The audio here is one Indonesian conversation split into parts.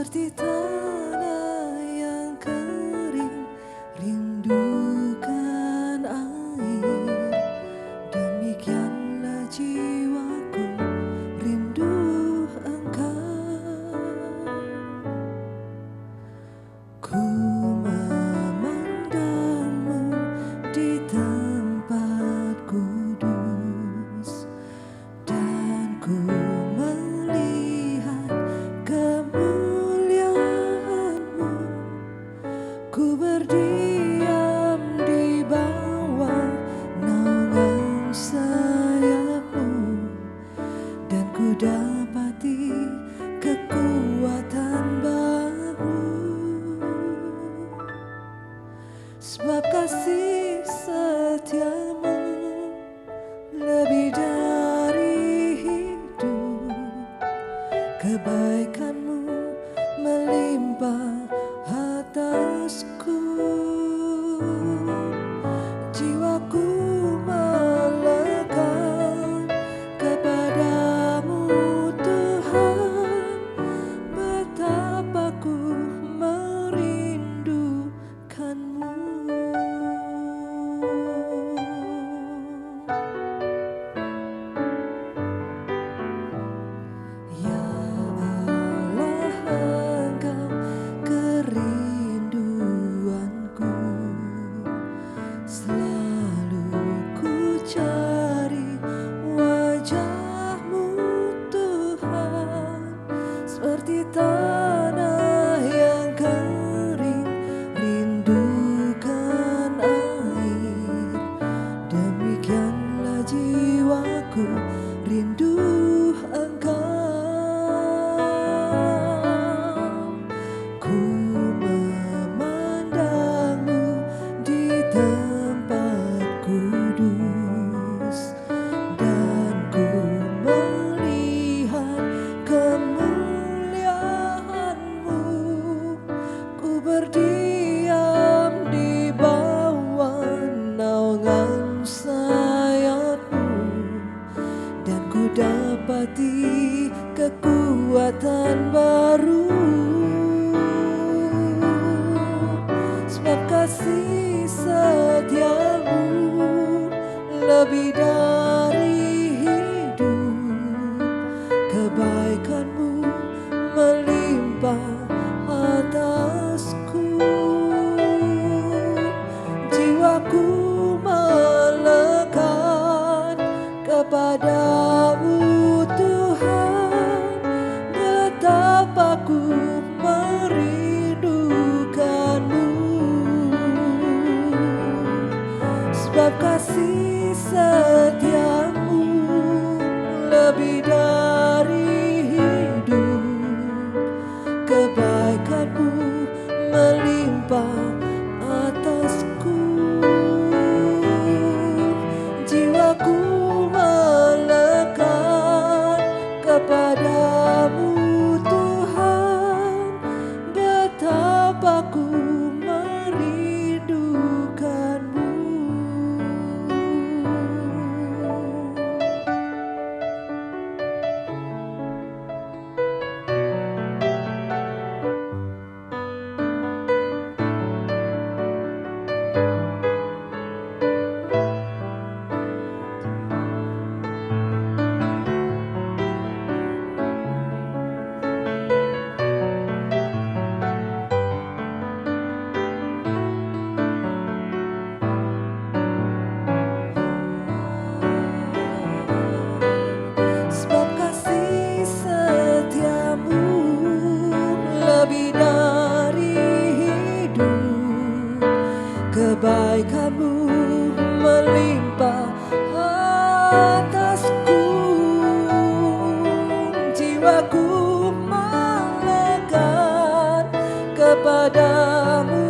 seperti tanah yang kering, rindukan air. Demikianlah jiwaku, rindu Engkau. Ku memandangmu di tempat kudus, dan ku melihat kemuliaan-Mu. Ku berdiam di bawah naungan sayap-Mu, dan ku dapati kekuatan baru. Sebab kasih setia-Mu lebih dari hidup, kebaikan-Mu melimpah atasku. Jiwaku melekat kepadamu Tuhan, betapa ku merindukan-Mu. Ya Allah, Engkau kerinduanku, selalu ku cari wajah-Mu Tuhan, seperti tanah yang kering, rindukan air. Demikianlah jiwaku, rindu Engkau. Ku memandangmu di tempat kudus, dan ku melihat kemuliaan-Mu. Ku berdiam di bawah naungan sayap-Mu, dan ku dapati kekuatan baru. Sebab kasih setia-Mu lebih dari hidup, kebaikan-Mu melimpah atasku. Jiwaku melekat kepadamu Tuhan, betapa ku merindukan-Mu. Sebab kasih setia-Mu lebih dari hidup, kebaikan-Mu melimpah atasku. Jiwaku melekat kepadamu Tuhan, betapa ku merindukan-Mu. Sebab kasih setia-Mu lebih dari hidup, kebaikan-Mu melimpah atasku. Jiwaku melekat kepadamu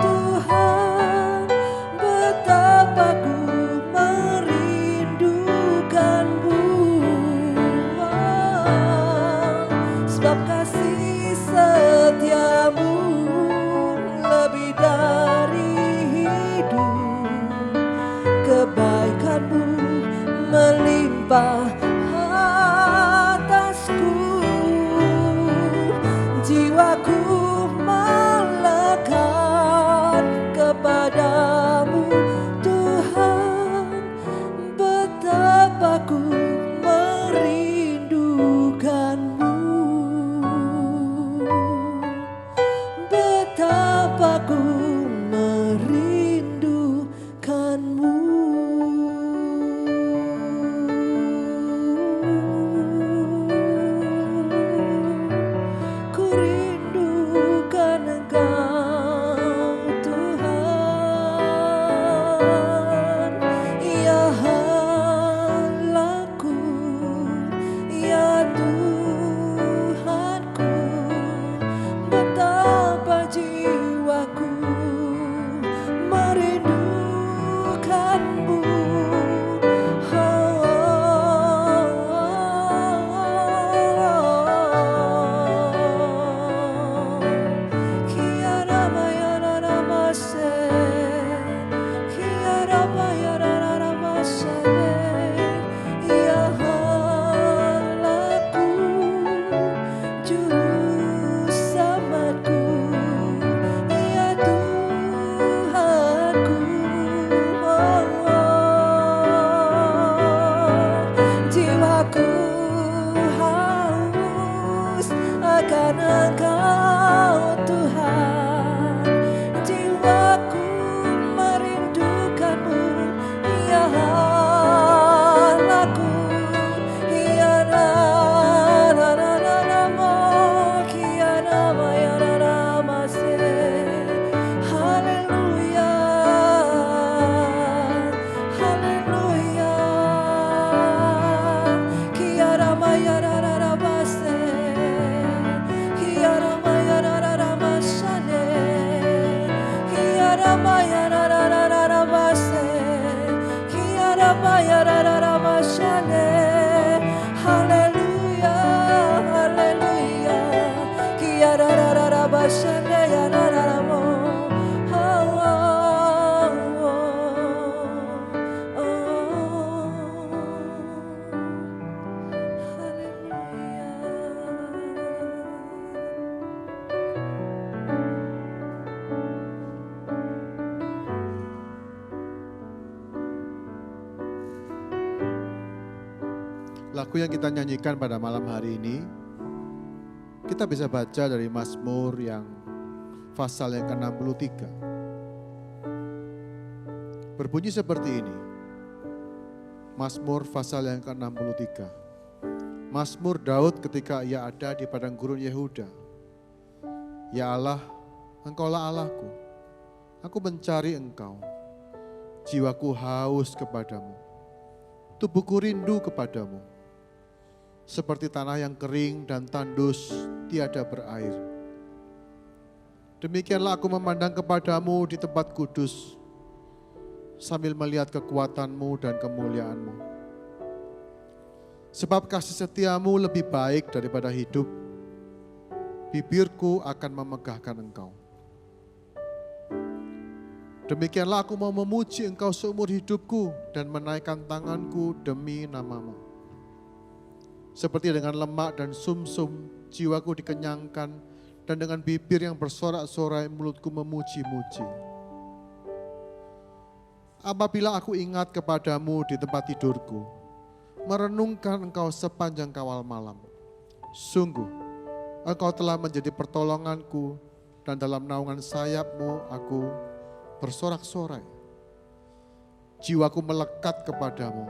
Tuhan, betapa ku merindukan-Mu. Sebab kasih setia-Mu lebih dari hidup, kebaikan-Mu melimpah atasku. Jiwaku merindukanmu. Betapa ku merindukanmu. Ku rindukan Engkau Tuhan, ya Allahku, ya Tuhanku. Betapa jiwaku merindukanmu. Jiwaku haus akan Engkau Tuhan, jiwaku merindukanmu, ya Allahku, ya haleluya, haleluya. Haleluya, haleluya. Lagu yang kita nyanyikan pada malam hari ini, kita bisa baca dari Mazmur yang pasal yang ke-63. Berbunyi seperti ini. Mazmur pasal yang ke-63. Mazmur Daud ketika ia ada di padang gurun Yehuda. Ya Allah, Engkaulah Allahku. Aku mencari Engkau. Jiwaku haus kepadamu. Tubuhku rindu kepadamu. Seperti tanah yang kering dan tandus tiada berair. Demikianlah aku memandang kepadamu di tempat kudus, sambil melihat kekuatanmu dan kemuliaanmu. Sebab kasih setiamu lebih baik daripada hidup, bibirku akan memegahkan Engkau. Demikianlah aku mau memuji Engkau seumur hidupku dan menaikkan tanganku demi nama-Mu. Seperti dengan lemak dan sumsum, jiwaku dikenyangkan, dan dengan bibir yang bersorak-sorai mulutku memuji-muji. Apabila aku ingat kepadamu di tempat tidurku, merenungkan Engkau sepanjang kawal malam. Sungguh, Engkau telah menjadi pertolonganku, dan dalam naungan sayap-Mu aku bersorak-sorai. Jiwaku melekat kepadamu,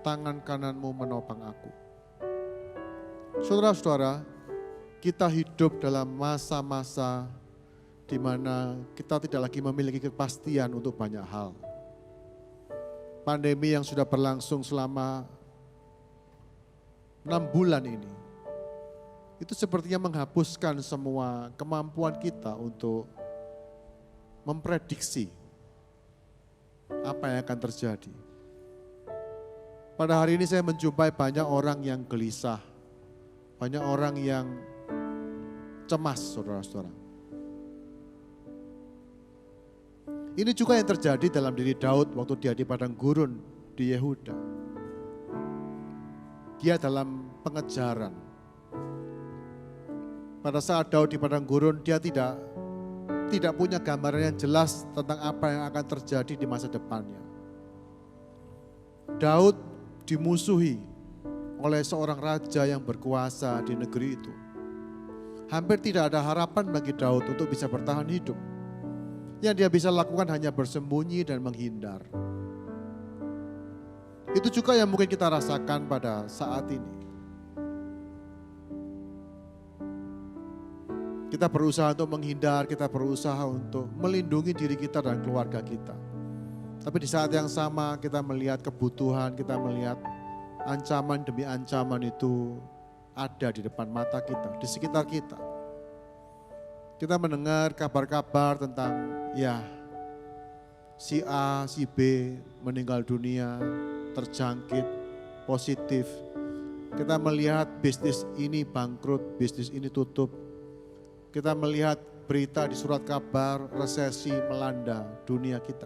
tangan kananmu menopang aku. Saudara-saudara, kita hidup dalam masa-masa di mana kita tidak lagi memiliki kepastian untuk banyak hal. Pandemi yang sudah berlangsung selama 6 bulan ini, itu sepertinya menghapuskan semua kemampuan kita untuk memprediksi apa yang akan terjadi. Pada hari ini saya menjumpai banyak orang yang gelisah, banyak orang yang cemas, saudara-saudara. Ini juga yang terjadi dalam diri Daud waktu dia di padang gurun di Yehuda. Dia dalam pengejaran. Pada saat Daud di padang gurun, dia tidak punya gambaran yang jelas tentang apa yang akan terjadi di masa depannya. Daud dimusuhi oleh seorang raja yang berkuasa di negeri itu. Hampir tidak ada harapan bagi Daud untuk bisa bertahan hidup. Yang dia bisa lakukan hanya bersembunyi dan menghindar. Itu juga yang mungkin kita rasakan pada saat ini. Kita berusaha untuk menghindar, kita berusaha untuk melindungi diri kita dan keluarga kita. Tapi di saat yang sama kita melihat kebutuhan, kita melihat ancaman demi ancaman itu ada di depan mata kita, di sekitar kita. Kita mendengar kabar-kabar tentang si A, si B meninggal dunia, terjangkit, positif. Kita melihat bisnis ini bangkrut, bisnis ini tutup. Kita melihat berita di surat kabar, resesi melanda dunia kita.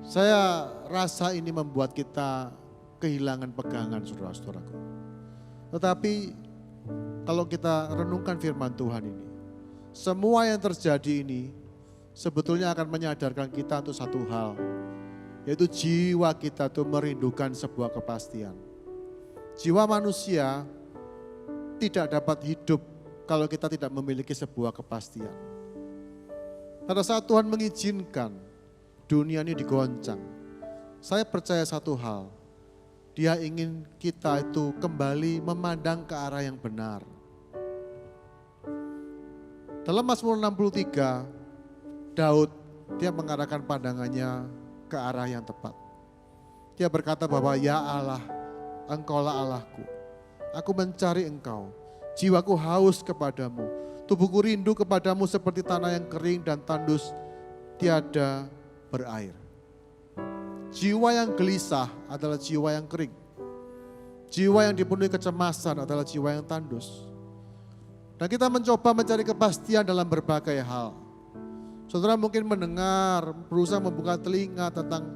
Saya rasa ini membuat kita kehilangan pegangan, saudara-saudaraku. Tetapi kalau kita renungkan firman Tuhan ini, semua yang terjadi ini sebetulnya akan menyadarkan kita untuk satu hal, yaitu jiwa kita tuh merindukan sebuah kepastian. Jiwa manusia tidak dapat hidup kalau kita tidak memiliki sebuah kepastian. Pada saat Tuhan mengizinkan dunia ini digoncang, saya percaya satu hal, Dia ingin kita itu kembali memandang ke arah yang benar. Dalam Mazmur 63, Daud dia mengarahkan pandangannya ke arah yang tepat. Dia berkata bahwa ya Allah, Engkaulah Allahku, aku mencari Engkau. Jiwaku haus kepadamu, tubuhku rindu kepadamu seperti tanah yang kering dan tandus tiada berair. Jiwa yang gelisah adalah jiwa yang kering. Jiwa yang dipenuhi kecemasan adalah jiwa yang tandus. Dan kita mencoba mencari kepastian dalam berbagai hal. Saudara mungkin mendengar, berusaha membuka telinga tentang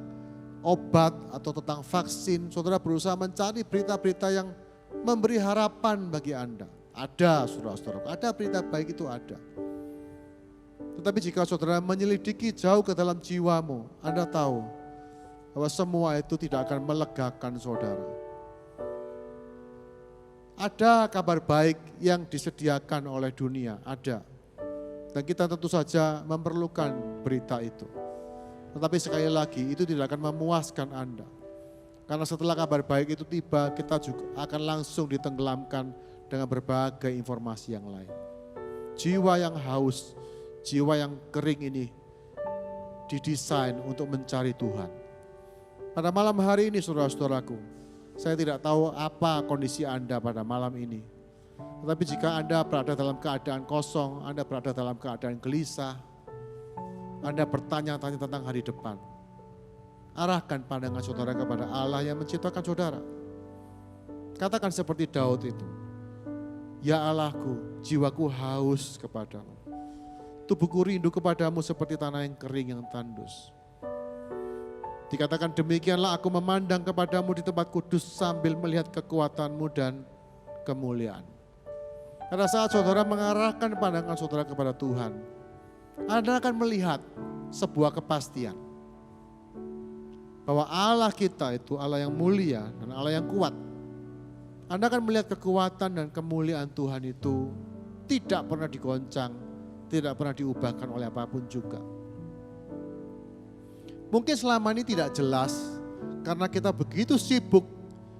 obat atau tentang vaksin. Saudara berusaha mencari berita-berita yang memberi harapan bagi Anda. Ada, saudara-saudara, ada berita baik itu ada. Tetapi jika saudara menyelidiki jauh ke dalam jiwamu, Anda tahu bahwa semua itu tidak akan melegakan saudara. Ada kabar baik yang disediakan oleh dunia, ada. Dan kita tentu saja memerlukan berita itu. Tetapi sekali lagi itu tidak akan memuaskan Anda. Karena setelah kabar baik itu tiba, kita juga akan langsung ditenggelamkan dengan berbagai informasi yang lain. Jiwa yang haus, jiwa yang kering ini didesain untuk mencari Tuhan. Pada malam hari ini saudara-saudaraku, saya tidak tahu apa kondisi Anda pada malam ini. Tetapi jika Anda berada dalam keadaan kosong, Anda berada dalam keadaan gelisah, Anda bertanya-tanya tentang hari depan, arahkan pandangan saudara kepada Allah yang menciptakan saudara. Katakan seperti Daud itu, ya Allahku, jiwaku haus kepadamu. Tubuhku rindu kepadamu seperti tanah yang kering yang tandus. Dikatakan demikianlah aku memandang kepadamu di tempat kudus sambil melihat kekuatanmu dan kemuliaan. Pada saat saudara mengarahkan pandangan saudara kepada Tuhan, Anda akan melihat sebuah kepastian. Bahwa Allah kita itu Allah yang mulia dan Allah yang kuat. Anda akan melihat kekuatan dan kemuliaan Tuhan itu tidak pernah digoncang, tidak pernah diubahkan oleh apapun juga. Mungkin selama ini tidak jelas karena kita begitu sibuk,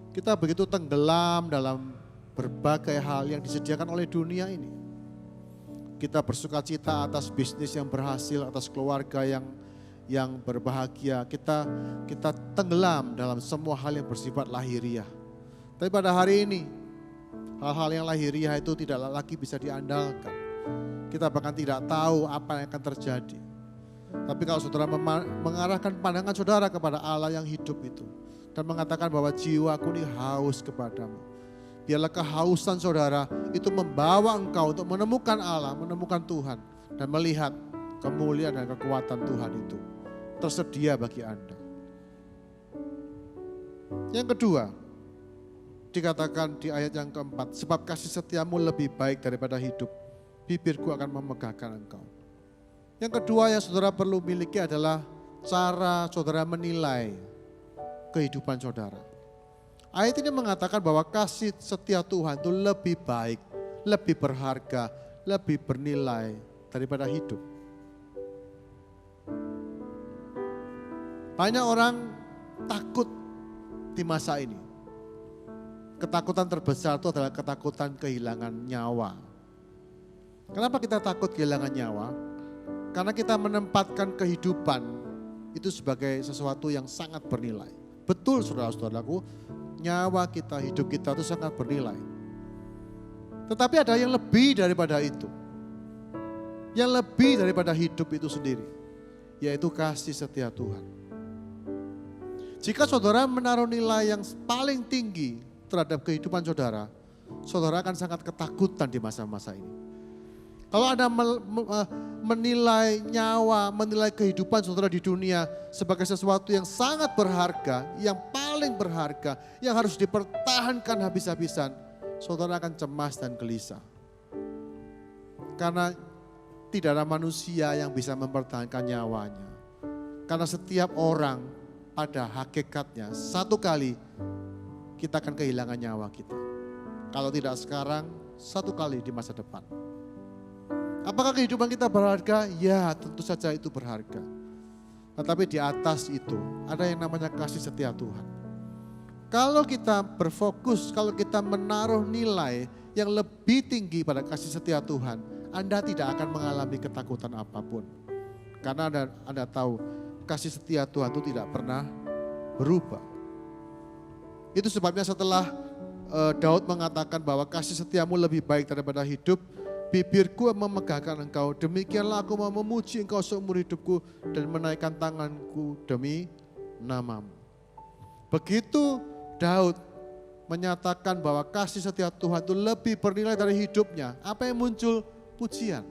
kita begitu tenggelam dalam berbagai hal yang disediakan oleh dunia ini. Kita bersuka cita atas bisnis yang berhasil, atas keluarga yang berbahagia. Kita tenggelam dalam semua hal yang bersifat lahiriah. Tapi pada hari ini, hal-hal yang lahiriah itu tidak lagi bisa diandalkan. Kita bahkan tidak tahu apa yang akan terjadi. Tapi kalau saudara mengarahkan pandangan saudara kepada Allah yang hidup itu, dan mengatakan bahwa jiwaku ini haus kepadamu. Biarlah kehausan saudara itu membawa engkau untuk menemukan Allah, menemukan Tuhan. Dan melihat kemuliaan dan kekuatan Tuhan itu tersedia bagi Anda. Yang kedua, dikatakan di ayat yang keempat, sebab kasih setiamu lebih baik daripada hidup, bibirku akan memegahkan engkau. Yang kedua yang saudara perlu miliki adalah cara saudara menilai kehidupan saudara. Ayat ini mengatakan bahwa kasih setia Tuhan itu lebih baik, lebih berharga, lebih bernilai daripada hidup. Banyak orang takut di masa ini. Ketakutan terbesar itu adalah ketakutan kehilangan nyawa. Kenapa kita takut kehilangan nyawa? Karena kita menempatkan kehidupan itu sebagai sesuatu yang sangat bernilai. Betul saudara-saudaraku, nyawa kita, hidup kita itu sangat bernilai. Tetapi ada yang lebih daripada itu. Yang lebih daripada hidup itu sendiri, yaitu kasih setia Tuhan. Jika saudara menaruh nilai yang paling tinggi terhadap kehidupan saudara, saudara akan sangat ketakutan di masa-masa ini. Kalau Anda menilai nyawa, menilai kehidupan saudara di dunia sebagai sesuatu yang sangat berharga, yang paling berharga, yang harus dipertahankan habis-habisan, saudara akan cemas dan gelisah. Karena tidak ada manusia yang bisa mempertahankan nyawanya. Karena setiap orang pada hakikatnya satu kali kita akan kehilangan nyawa kita. Kalau tidak sekarang, satu kali di masa depan. Apakah kehidupan kita berharga? Ya, tentu saja itu berharga. Tetapi di atas itu ada yang namanya kasih setia Tuhan. Kalau kita berfokus, kalau kita menaruh nilai yang lebih tinggi pada kasih setia Tuhan, Anda tidak akan mengalami ketakutan apapun. Karena Anda tahu kasih setia Tuhan itu tidak pernah berubah. Itu sebabnya setelah Daud mengatakan bahwa kasih setiamu lebih baik daripada hidup, bibirku memegahkan engkau, demikianlah aku mau memuji engkau seumur hidupku dan menaikkan tanganku demi namamu. Begitu Daud menyatakan bahwa kasih setia Tuhan itu lebih bernilai dari hidupnya, apa yang muncul? Pujian.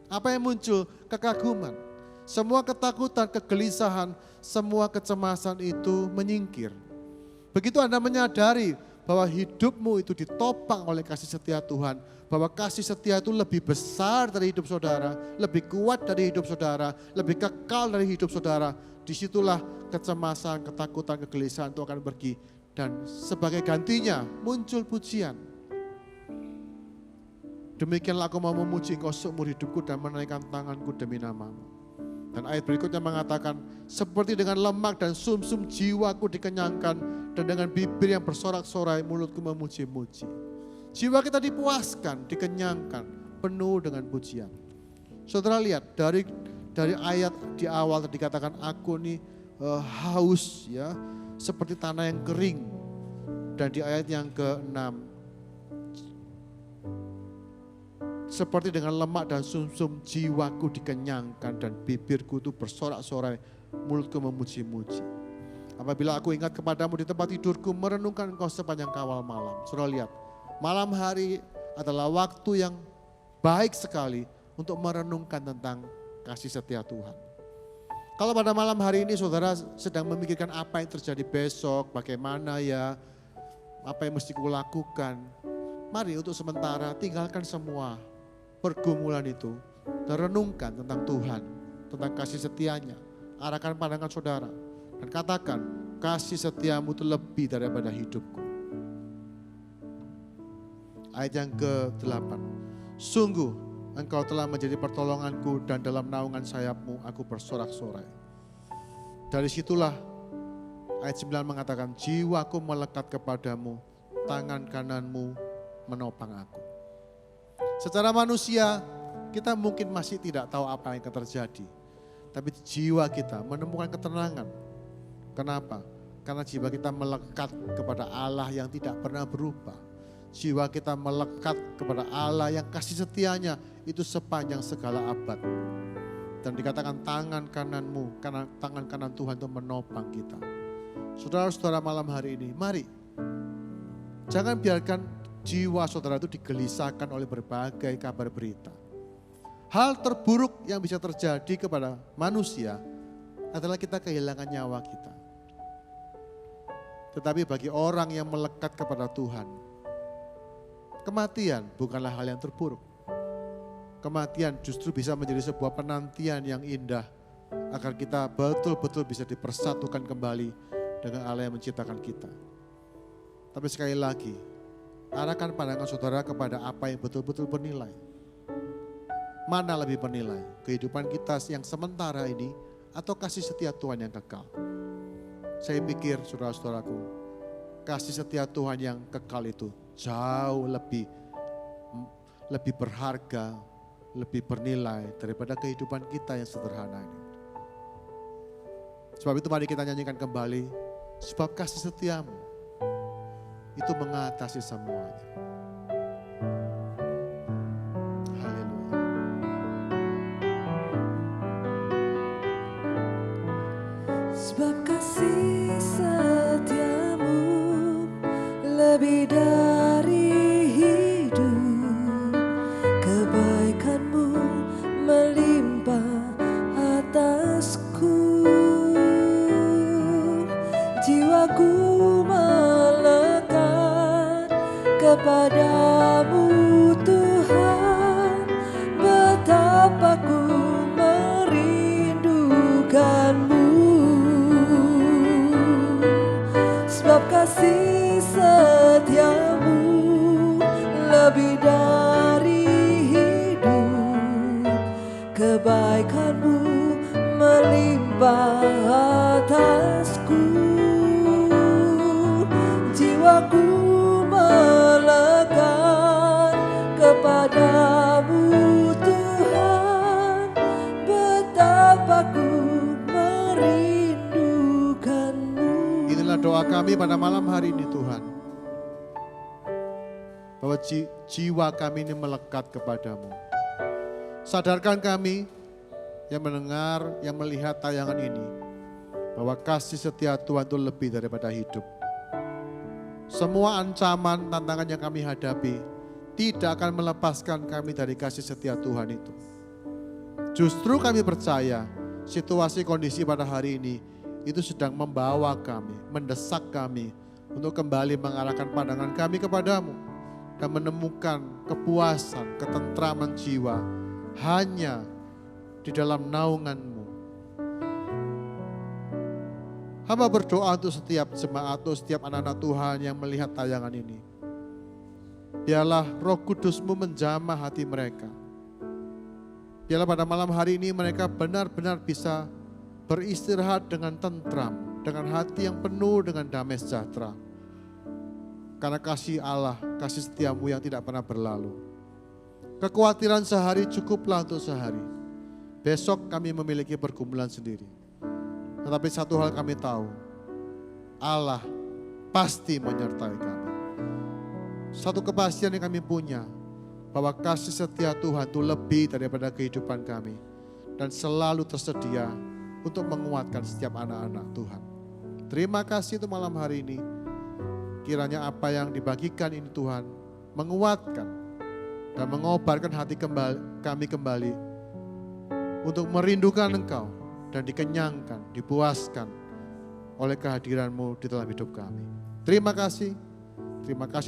Apa yang muncul? Kekaguman. Semua ketakutan, kegelisahan, semua kecemasan itu menyingkir. Begitu Anda menyadari bahwa hidupmu itu ditopang oleh kasih setia Tuhan, bahwa kasih setia itu lebih besar dari hidup saudara, lebih kuat dari hidup saudara, lebih kekal dari hidup saudara, disitulah kecemasan, ketakutan, kegelisahan itu akan pergi. Dan sebagai gantinya muncul pujian. Demikianlah aku mau memuji engkau seumur hidupku dan menaikkan tanganku demi namamu. Dan ayat berikutnya mengatakan, seperti dengan lemak dan sumsum jiwaku dikenyangkan, dan dengan bibir yang bersorak-sorai mulutku memuji-muji. Jiwa kita dipuaskan, dikenyangkan, penuh dengan pujian. Saudara lihat dari ayat di awal dikatakan aku nih haus ya, seperti tanah yang kering. Dan di ayat yang ke-6, seperti dengan lemak dan sumsum jiwaku dikenyangkan dan bibirku itu bersorak-sorai, mulutku memuji-muji. Apabila aku ingat kepadamu di tempat tidurku, merenungkan engkau sepanjang kawal malam. Saudara lihat, malam hari adalah waktu yang baik sekali untuk merenungkan tentang kasih setia Tuhan. Kalau pada malam hari ini saudara sedang memikirkan apa yang terjadi besok, bagaimana ya, apa yang mesti kulakukan. Mari untuk sementara tinggalkan semua pergumulan itu dan renungkan tentang Tuhan, tentang kasih setianya. Arahkan pandangan saudara dan katakan, kasih setiamu itu lebih daripada hidupku. Ayat yang ke-8, sungguh engkau telah menjadi pertolonganku dan dalam naungan sayapmu aku bersorak-sorai. Dari situlah ayat 9 mengatakan, jiwaku melekat kepadamu, tangan kananmu menopang aku. Secara manusia kita mungkin masih tidak tahu apa yang akan terjadi. Tapi jiwa kita menemukan ketenangan. Kenapa? Karena jiwa kita melekat kepada Allah yang tidak pernah berubah. Jiwa kita melekat kepada Allah yang kasih setianya itu sepanjang segala abad. Dan dikatakan tangan kananmu, karena tangan kanan Tuhan itu menopang kita. Saudara-saudara malam hari ini, mari. Jangan biarkan jiwa saudara itu digelisahkan oleh berbagai kabar berita. Hal terburuk yang bisa terjadi kepada manusia adalah kita kehilangan nyawa kita. Tetapi bagi orang yang melekat kepada Tuhan, kematian bukanlah hal yang terburuk. Kematian justru bisa menjadi sebuah penantian yang indah agar kita betul-betul bisa dipersatukan kembali dengan Allah yang menciptakan kita. Tapi sekali lagi, arahkan pandangan saudara kepada apa yang betul-betul bernilai. Mana lebih bernilai? Kehidupan kita yang sementara ini atau kasih setia Tuhan yang kekal? Saya pikir saudara-saudaraku, kasih setia Tuhan yang kekal itu jauh lebih berharga, lebih bernilai daripada kehidupan kita yang sederhana ini. Sebab itu mari kita nyanyikan kembali, sebab kasih setiamu itu mengatasi semuanya. Haleluya. Sebab kasih setiamu lebih dari hidup, kebaikanmu melimpah atasku. Jiwaku melekat kepadamu Tuhan, betapa ku merindukanmu. Sebab kasih setiamu lebih dari hidup, kebaikanmu melimpah atasku. Jiwaku melekat kepadamu Tuhan, betapa ku merindukanmu. Inilah doa kami pada malam hari ini Tuhan. Bahwa jiwa kami ini melekat kepadamu. Sadarkan kami yang mendengar, yang melihat tayangan ini, bahwa kasih setia Tuhan itu lebih daripada hidup. Semua ancaman, tantangan yang kami hadapi tidak akan melepaskan kami dari kasih setia Tuhan itu. Justru kami percaya situasi kondisi pada hari ini itu sedang membawa kami, mendesak kami untuk kembali mengarahkan pandangan kami kepadamu dan menemukan kepuasan, ketentraman jiwa hanya di dalam naungan-Mu. Hamba berdoa untuk setiap jemaat, untuk setiap anak-anak Tuhan yang melihat tayangan ini. Biarlah Roh Kudus-Mu menjamah hati mereka. Biarlah pada malam hari ini mereka benar-benar bisa beristirahat dengan tentram, dengan hati yang penuh dengan damai sejahtera. Karena kasih Allah, kasih setiamu yang tidak pernah berlalu. Kekhawatiran sehari cukuplah untuk sehari. Besok kami memiliki pergumulan sendiri. Tetapi satu hal kami tahu, Allah pasti menyertai kami. Satu kepastian yang kami punya, bahwa kasih setia Tuhan itu lebih daripada kehidupan kami. Dan selalu tersedia untuk menguatkan setiap anak-anak Tuhan. Terima kasih untuk malam hari ini. Kiranya apa yang dibagikan ini Tuhan menguatkan dan mengobarkan hati kami kembali untuk merindukan Engkau dan dikenyangkan, dipuaskan oleh kehadiran-Mu di dalam hidup kami. Terima kasih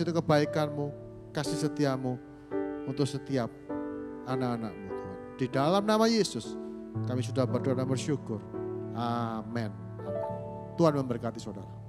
untuk kebaikan-Mu, kasih setia-Mu untuk setiap anak-anak-Mu Tuhan. Di dalam nama Yesus kami sudah berdoa dan bersyukur. Amin. Tuhan memberkati saudara.